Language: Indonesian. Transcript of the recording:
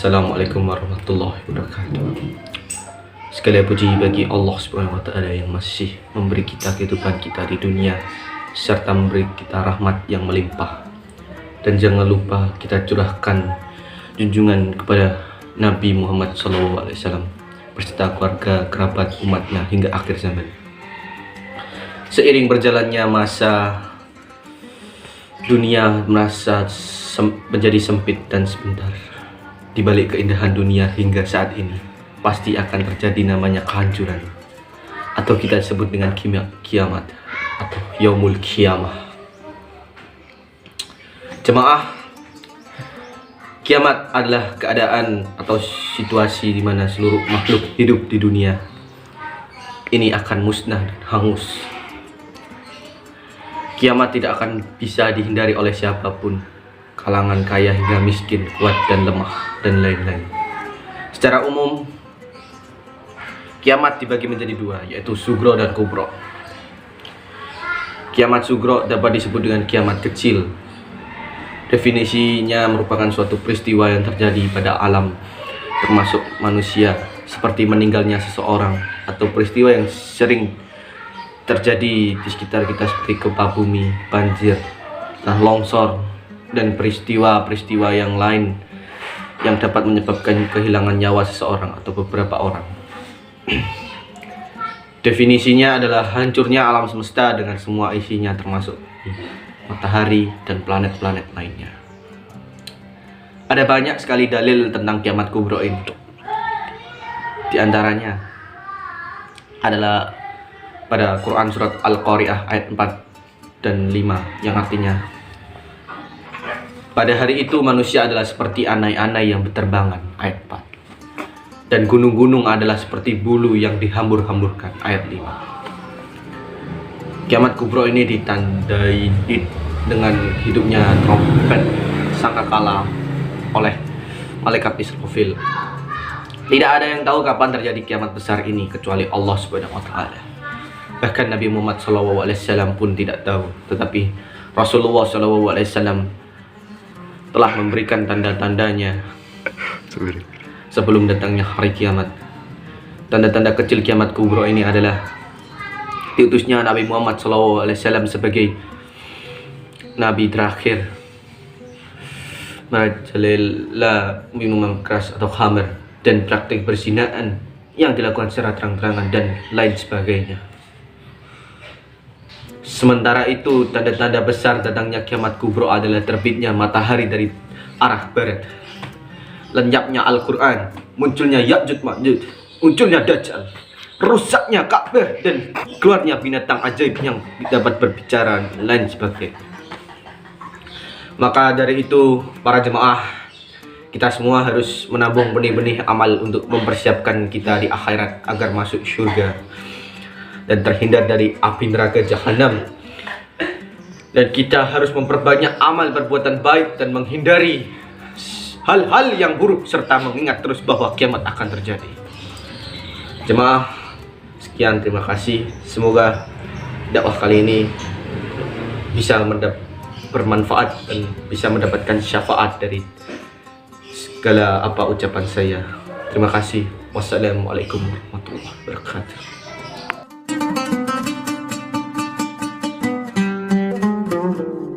Assalamualaikum warahmatullahi wabarakatuh. Segala puji bagi Allah Subhanahu wa taala yang masih memberi kita kehidupan kita di dunia serta memberi kita rahmat yang melimpah. Dan jangan lupa kita curahkan junjungan kepada Nabi Muhammad SAW beserta keluarga, kerabat, umatnya hingga akhir zaman. Seiring berjalannya masa, dunia merasa menjadi sempit dan sebentar. Di balik keindahan dunia hingga saat ini pasti akan terjadi namanya kehancuran, atau kita sebut dengan kiamat atau yaumul kiamah. Jemaah, kiamat adalah keadaan atau situasi di mana seluruh makhluk hidup di dunia ini akan musnah dan hangus. Kiamat tidak akan bisa dihindari oleh siapapun, kalangan kaya hingga miskin, kuat dan lemah, dan lain-lain. Secara umum, kiamat dibagi menjadi dua, yaitu sugro dan kubro. Kiamat sugro dapat disebut dengan kiamat kecil. Definisinya merupakan suatu peristiwa yang terjadi pada alam, termasuk manusia, seperti meninggalnya seseorang, atau peristiwa yang sering terjadi di sekitar kita seperti gempa bumi, banjir, longsor, dan peristiwa-peristiwa yang lain yang dapat menyebabkan kehilangan nyawa seseorang atau beberapa orang. Definisinya adalah hancurnya alam semesta dengan semua isinya, termasuk matahari dan planet-planet lainnya. Ada banyak sekali dalil tentang kiamat kubro ini. Di antaranya adalah pada Quran surat Al-Qari'ah ayat 4 dan 5 yang artinya, pada hari itu manusia adalah seperti anai-anai yang berterbangan, ayat 4. Dan gunung-gunung adalah seperti bulu yang dihambur-hamburkan, ayat 5. Kiamat kubro ini ditandai dengan hidupnya trompet sangkakala oleh malaikat Israfil. Tidak ada yang tahu kapan terjadi kiamat besar ini kecuali Allah Subhanahu wa taala. Bahkan Nabi Muhammad SAW pun tidak tahu, tetapi Rasulullah SAW telah memberikan tanda-tandanya sebelum datangnya hari kiamat. Tanda-tanda kecil kiamat kubro ini adalah diutusnya Nabi Muhammad SAW sebagai Nabi terakhir, merajalela minuman keras atau khamr, dan praktik perzinaan yang dilakukan secara terang-terangan dan lain sebagainya. Sementara itu, tanda-tanda besar datangnya kiamat kubro adalah terbitnya matahari dari arah barat, lenyapnya Al-Quran, munculnya Ya'juj Ma'juj, munculnya Dajjal, rusaknya Ka'bah, dan keluarnya binatang ajaib yang dapat berbicara, dan lain sebagainya. Maka dari itu, para jemaah, kita semua harus menabung benih-benih amal untuk mempersiapkan kita di akhirat agar masuk surga dan terhindar dari api neraka jahanam. Dan kita harus memperbanyak amal perbuatan baik dan menghindari hal-hal yang buruk, serta mengingat terus bahwa kiamat akan terjadi. Jemaah, sekian, terima kasih. Semoga dakwah kali ini bisa bermanfaat dan bisa mendapatkan syafaat dari segala apa ucapan saya. Terima kasih. Wassalamualaikum warahmatullahi wabarakatuh.